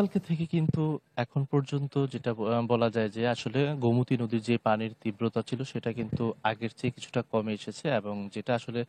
গতকালকে থেকে কিন্তু এখন পর্যন্ত যেটা বলা যায় যে আসলে গোমতী নদীর যে পানির তীব্রতা ছিল সেটা কিন্তু আগের চেয়ে কিছুটা কমে এসেছে এবং যেটা আসলে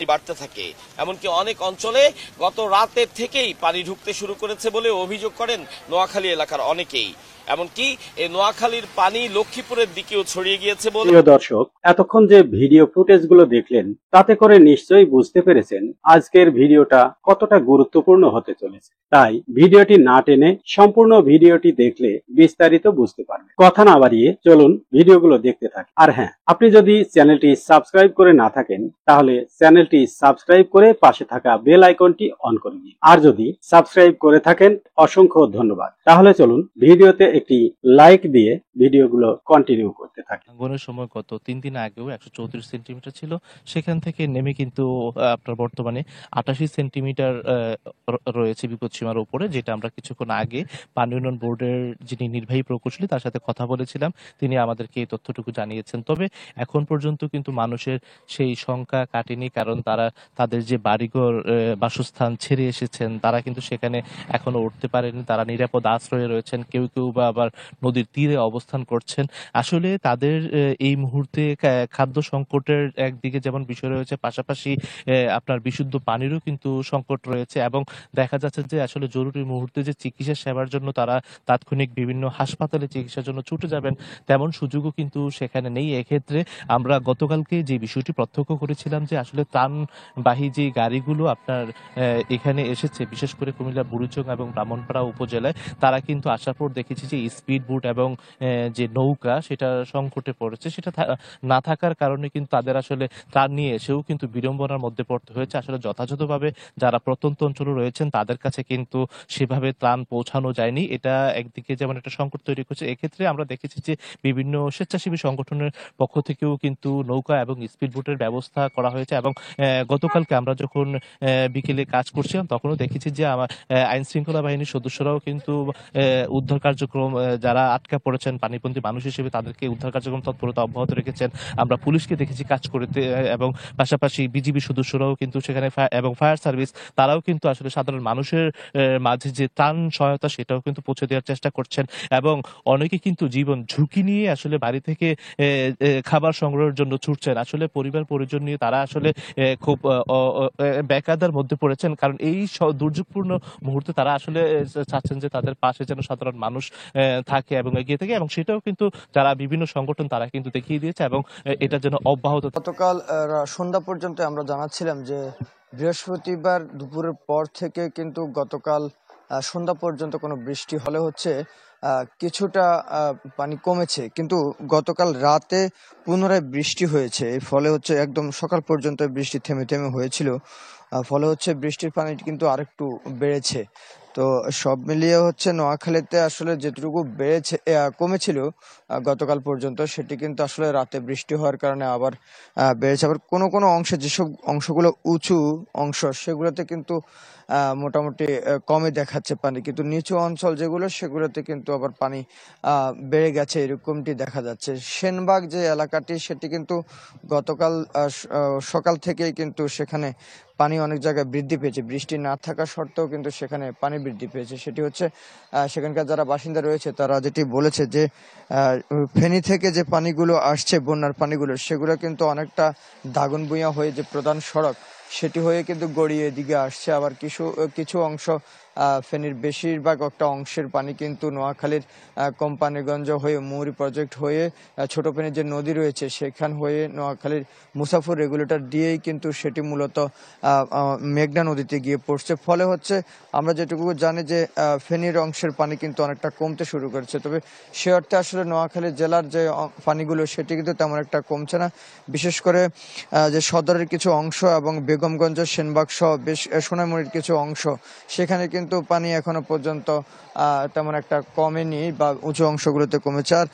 বাড়তে থাকে। এমনকি অনেক অঞ্চলে গত রাতের থেকেই পানি ঢুকতে শুরু করেছে বলে অভিযোগ করেন নোয়াখালী এলাকার অনেকেই। এমনকি এই নোয়াখালীর পানি লক্ষ্মীপুরের দিকেও ছড়িয়ে গিয়েছে বলে। প্রিয় দর্শক, এতক্ষণ যে ভিডিও ফুটেজগুলো দেখলেন তাতে করে নিশ্চয়ই বুঝতে পেরেছেন আজকের ভিডিওটা কতটা গুরুত্বপূর্ণ হতে চলেছে। তাই ভিডিওটি না টেনে সম্পূর্ণ ভিডিওটি দেখলে বিস্তারিত বুঝতে পারবেন। কথা না বাড়িয়ে চলুন ভিডিওগুলো দেখতে থাকি। আর হ্যাঁ, আপনি যদি চ্যানেলটি সাবস্ক্রাইব করে না থাকেন তাহলে চ্যানেলটি সাবস্ক্রাইব করে পাশে থাকা বেল আইকনটি অন করে দিন। আর যদি সাবস্ক্রাইব করে থাকেন অসংখ্য ধন্যবাদ। তাহলে চলুন ভিডিওতে একটি লাইক দিয়ে ভিডিওগুলো কন্টিনিউ করতে থাকি। ভাঙনের সময় গত ৩ দিন আগেও ১৩৪ সেন্টিমিটার ছিল, সেখান থেকে নেমে কিন্তু আপনার বর্তমানে ৮৮ সেন্টিমিটার রয়েছে বিপদসীমার উপরে, যেটা আমরা কিছুক্ষণ আগে পানি উন্নয়ন বোর্ডের যিনি নির্বাহী প্রকৌশলী তার সাথে কথা বলেছিলাম, তিনি আমাদেরকে এই তথ্যটুকু জানিয়েছেন। তবে এখন পর্যন্ত কিন্তু মানুষের সেই শঙ্কা কাটেনি, কারণ তারা তাদের যে বাড়িঘর বাসস্থান ছেড়ে এসেছেন তারা কিন্তু সেখানে এখনো উঠতে পারেনি, তারা নিরাপদ আশ্রয়ে রয়েছেন, কেউ কেউ বা আবার নদীর তীরে অবস্থান করছেন। আসলে তাদের এই মুহূর্তে খাদ্য সংকটের একদিকে যেমন বিষয় রয়েছে, পাশাপাশি আপনার বিশুদ্ধ পানিরও কিন্তু সংকট রয়েছে এবং দেখা যাচ্ছে যে আসলে জরুরি মুহূর্তে যে চিকিৎসা সেবার জন্য তারা তাৎক্ষণিক বিভিন্ন হাসপাতালে চিকিৎসার জন্য ছুটে যাবেন তেমন সুযোগও কিন্তু সেখানে নেই। এক্ষেত্রে আমরা গতকালকে যে বিষয়টি প্রত্যক্ষ করেছিলাম যে আসলে ত্রাণবাহী যে গাড়িগুলো আপনার এখানে এসেছে, বিশেষ করে কুমিল্লা বুড়িচং এবং ব্রাহ্মণপাড়া উপজেলায়, তারা কিন্তু আসার পর দেখেছি যে স্পিড বোট এবং যে নৌকা সেটা সংকটে পড়েছে। সেটা না থাকার কারণে কিন্তু তাদের আসলে ত্রাণ নিয়ে এসেও কিন্তু বিড়ম্বনার মধ্যে পড়তে হয়েছে। আসলে যথাযথভাবে যারা প্রত্যন্ত অঞ্চলে রয়েছেন তাদের কাছে কিন্তু সেভাবে ত্রাণ পৌঁছানো যায়নি। এটা একদিকে যেমন একটা সংকট তৈরি করছে। এক্ষেত্রে আমরা দেখেছি যে বিভিন্ন স্বেচ্ছাসেবী সংগঠনের পক্ষ থেকেও কিন্তু নৌকা এবং স্পিড বোটের ব্যবস্থা করা হয়েছে এবং গতকালকে আমরা যখন বিকেলে কাজ করছিলাম তখনও দেখেছি যে আমার আইন শৃঙ্খলা বাহিনীর সদস্যরাও কিন্তু উদ্ধার কার্যক্রম, যারা আটকা পড়েছেন পানিবন্দী মানুষ হিসেবে তাদেরকে উদ্ধার কার্যক্রম তৎপরতা অব্যাহত রেখেছেন। আমরা পুলিশকে দেখেছি কাজ করতে এবং পাশাপাশি বিজিবি সদস্যরাও কিন্তু সেখানে এবং ফায়ার সার্ভিস তারাও কিন্তু আসলে সাধারণ মানুষের মাঝে যে ত্রাণ সহায়তা সেটাও কিন্তু পৌঁছে দেওয়ার চেষ্টা করছেন এবং অনেকে কিন্তু জীবন ঝুঁকি নিয়ে আসলে বাড়ি থেকে খাবার সংগ্রহের জন্য ছুটছেন। আসলে পরিবার পরিজন নিয়ে তারা আসলে খুব বেকায়দার মধ্যে পড়েছেন, কারণ এই দুর্যোগপূর্ণ মুহূর্তে তারা আসলে চাচ্ছেন যে তাদের পাশে যেন সাধারণ মানুষ থাকে এবং এগিয়ে থাকে, এবং সেটাও কিন্তু যারা বিভিন্ন সংগঠন তারা কিন্তু দেখিয়ে দিয়েছে এবং এটা যেন অব্যাহত। গতকাল সন্ধ্যা পর্যন্ত আমরা জানাচ্ছিলাম যে বৃহস্পতিবার দুপুরের পর থেকে কিন্তু গতকাল সন্ধ্যা পর্যন্ত কোনো বৃষ্টি হলে হচ্ছে কিছুটা পানি কমেছে, কিন্তু গতকাল রাতে পুনরায় বৃষ্টি হয়েছে। এর ফলে হচ্ছে একদম সকাল পর্যন্ত বৃষ্টি থেমে থেমে হয়েছিল, ফলে হচ্ছে বৃষ্টির পানি কিন্তু আরেকটু বেড়েছে। তো সব মিলিয়ে হচ্ছে নোয়াখালীতে আসলে যেটুকু বেড়েছে কমেছিল গতকাল পর্যন্ত, সেটি কিন্তু আসলে রাতে বৃষ্টি হওয়ার কারণে আবার বেড়েছে। আবার কোনো কোনো অংশে যেসব অংশগুলো উঁচু অংশ সেগুলোতে কিন্তু মোটামুটি কমে দেখাচ্ছে পানি, কিন্তু নিচু অঞ্চল যেগুলো সেগুলোতে কিন্তু আবার পানি বেড়ে গেছে এরকমটি দেখা যাচ্ছে। সেনবাগ যে এলাকাটি সেটি কিন্তু গতকাল সকাল থেকেই কিন্তু সেখানে পানি অনেক জায়গায় বৃদ্ধি পেয়েছে, বৃষ্টি না থাকা সত্ত্বেও কিন্তু সেখানে পানি বৃদ্ধি পেয়েছে। সেটি হচ্ছে সেখানকার যারা বাসিন্দা রয়েছে তারা যেটি বলেছে যে ফেনী থেকে যে পানিগুলো আসছে বন্যার পানিগুলো সেগুলো কিন্তু অনেকটা দাগনভূঞা হয়ে যে প্রধান সড়ক সেটি হয়ে কিন্তু গড়িয়ে এদিকে আসছে। আবার কিছু কিছু অংশ ফেনীর বেশিরভাগ একটা অংশের পানি কিন্তু নোয়াখালীর কোম্পানিগঞ্জ হয়ে মৌরি প্রজেক্ট হয়ে ছোট ফেনীর যে নদী রয়েছে সেখান হয়ে নোয়াখালীর মুসাফর রেগুলেটর দিয়েই কিন্তু সেটি মূলত মেঘনা নদীতে গিয়ে পড়ছে। ফলে হচ্ছে আমরা যেটুকু জানি যে ফেনীর অংশের পানি কিন্তু অনেকটা কমতে শুরু করেছে, তবে সে অর্থে আসলে নোয়াখালী জেলার যে পানিগুলো সেটি কিন্তু তেমন একটা কমছে না। বিশেষ করে যে সদরের কিছু অংশ এবং বেগমগঞ্জ সেনবাগ সহ বেশ সোনামুড়ির কিছু অংশ সেখানে কিন্তু পানি এখনো পর্যন্ত তেমন একটা কমেনি বা উঁচু অংশগুলোতে কমেছে। আর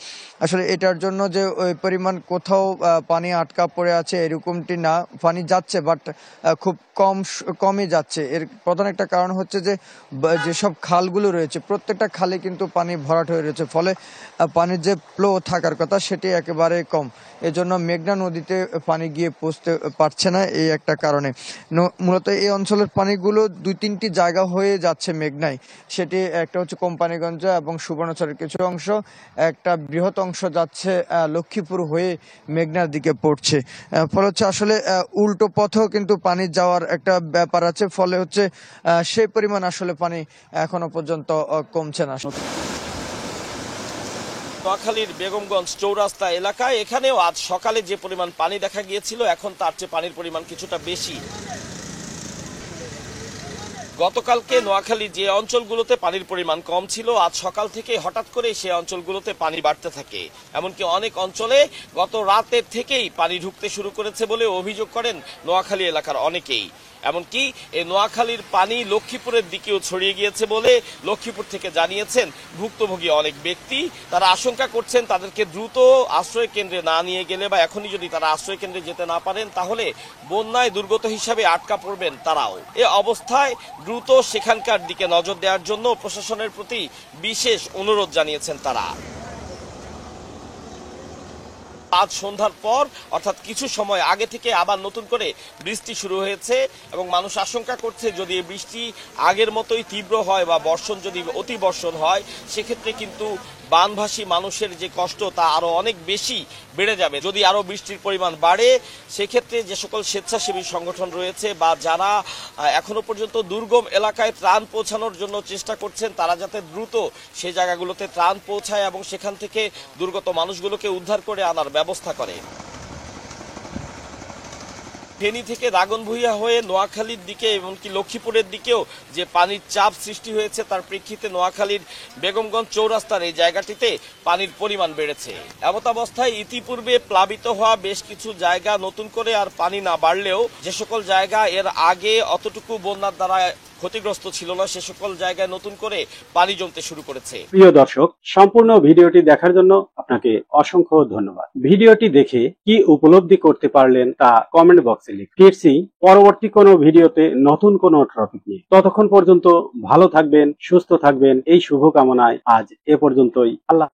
আসলে এটার জন্য যে ওই পরিমাণ কোথাও পানি আটকা পড়ে আছে এরকমটি না, পানি যাচ্ছে বাট খুব কমই যাচ্ছে। এর প্রধান একটা কারণ হচ্ছে যে যেসব খালগুলো রয়েছে প্রত্যেকটা খালে কিন্তু পানি ভরাট হয়ে রয়েছে, ফলে পানির যে ফ্লো থাকার কথা সেটি একেবারে কম। এজন্য মেঘনা নদীতে পানি গিয়ে পৌঁছতে পারছে না, এই একটা কারণে। মূলত এই অঞ্চলের পানিগুলো দুই তিনটি জায়গা হয়ে যাচ্ছে যাচ্ছে মেঘনায়, সেটি একটা হচ্ছে কোম্পানিগঞ্জ এবং সুবর্ণচরের কিছু অংশ, একটা বৃহৎ অংশ যাচ্ছে লক্ষ্মীপুর হয়ে মেঘনার দিকে পড়ছে। ফলে হচ্ছে আসলে উল্টো পথেও কিন্তু পানি যাওয়ার একটা ব্যাপার আছে, ফলে হচ্ছে সেই পরিমাণ আসলে পানি এখনো পর্যন্ত কমছে না। নোয়াখালীর বেগমগঞ্জ চৌরাস্তা এলাকায় এখানেও আজ সকালে যে পরিমাণ পানি দেখা গিয়েছিল এখন তার চেয়ে পানির পরিমাণ কিছুটা বেশি। গতকালকে নোয়াখালীর যে অঞ্চলগুলোতে পানির পরিমাণ কম ছিল আজ সকাল থেকে হঠাৎ করে সেই অঞ্চলগুলোতে পানি বাড়তে থাকে। এমনকি অনেক অঞ্চলে গত রাতের থেকেই পানি ঢুকতে শুরু করেছে বলে অভিযোগ করেন নোয়াখালী এলাকার অনেকেই। এমনকি এই নোয়াখালীর পানি লক্ষ্মীপুরের দিকেও ছড়িয়ে গিয়েছে বলে লক্ষ্মীপুর থেকে জানিয়েছেন ভুক্তভোগী অনেক ব্যক্তি। তারা আশঙ্কা করছেন তাদেরকে দ্রুত আশ্রয় কেন্দ্রে না নিয়ে গেলে বা এখনই যদি তারা আশ্রয় কেন্দ্রে যেতে না পারেন তাহলে বন্যায় দুর্গত হিসাবে আটকা পড়বেন তারাও। এ অবস্থায় দ্রুত সেখানকার দিকে নজর দেওয়ার জন্য প্রশাসনের প্রতি বিশেষ অনুরোধ জানিয়েছেন তারা। আজ সন্ধ্যার পর অর্থাৎ কিছু সময় আগে থেকে আবার নতুন করে বৃষ্টি শুরু হয়েছে এবং মানুষ আশঙ্কা করছে যদি এই বৃষ্টি আগের মতোই তীব্র হয় বা বর্ষণ যদি অতি বর্ষণ হয় সেক্ষেত্রে কিন্তু বানভাসী মানুষের যে কষ্ট তা আরো অনেক বেশি বেড়ে যাবে। যদি আরো বৃষ্টির পরিমাণ বাড়ে সেক্ষেত্রে যে সকল স্বেচ্ছাসেবী সংগঠন রয়েছে বা যারা এখনো পর্যন্ত দুর্গম এলাকায় ত্রাণ পৌঁছানোর জন্য চেষ্টা করছেন তারা যাতে দ্রুত সেই জায়গাগুলোতে ত্রাণ পৌঁছায় এবং সেখান থেকে দুর্গত মানুষগুলোকে উদ্ধার করে আনার ব্যবস্থা করে। ফেনী থেকে দাগনভূঞা হয়ে নোয়াখালীর দিকে এমনকি লক্ষ্মীপুরের দিকেও যে পানির চাপ সৃষ্টি হয়েছে তার প্রেক্ষিতে নোয়াখালীর বেগমগঞ্জ চৌরাস্তার এই জায়গাটিতে পানির পরিমাণ বেড়েছে। এমতাবস্থায় ইতিপূর্বে প্লাবিত হওয়া বেশ কিছু জায়গা নতুন করে আর পানি না বাড়লেও যে সকল জায়গা এর আগে অতটুকু বন্যার দ্বারা ক্ষতিগ্রস্ত ছিল না সে সকল জায়গায় নতুন করে পানি জমতে শুরু করেছে। প্রিয় দর্শক, সম্পূর্ণ ভিডিওটি দেখার জন্য আপনাকে অসংখ্য ধন্যবাদ। ভিডিওটি দেখে কি উপলব্ধি করতে পারলেন তা কমেন্ট বক্সে লিখুন। ফিরছি পরবর্তী কোনো ভিডিওতে নতুন কোনো টপিক নিয়ে। ততক্ষণ পর্যন্ত ভালো থাকবেন, সুস্থ থাকবেন এই শুভকামনায় আজ এ পর্যন্তই। আল্লাহ।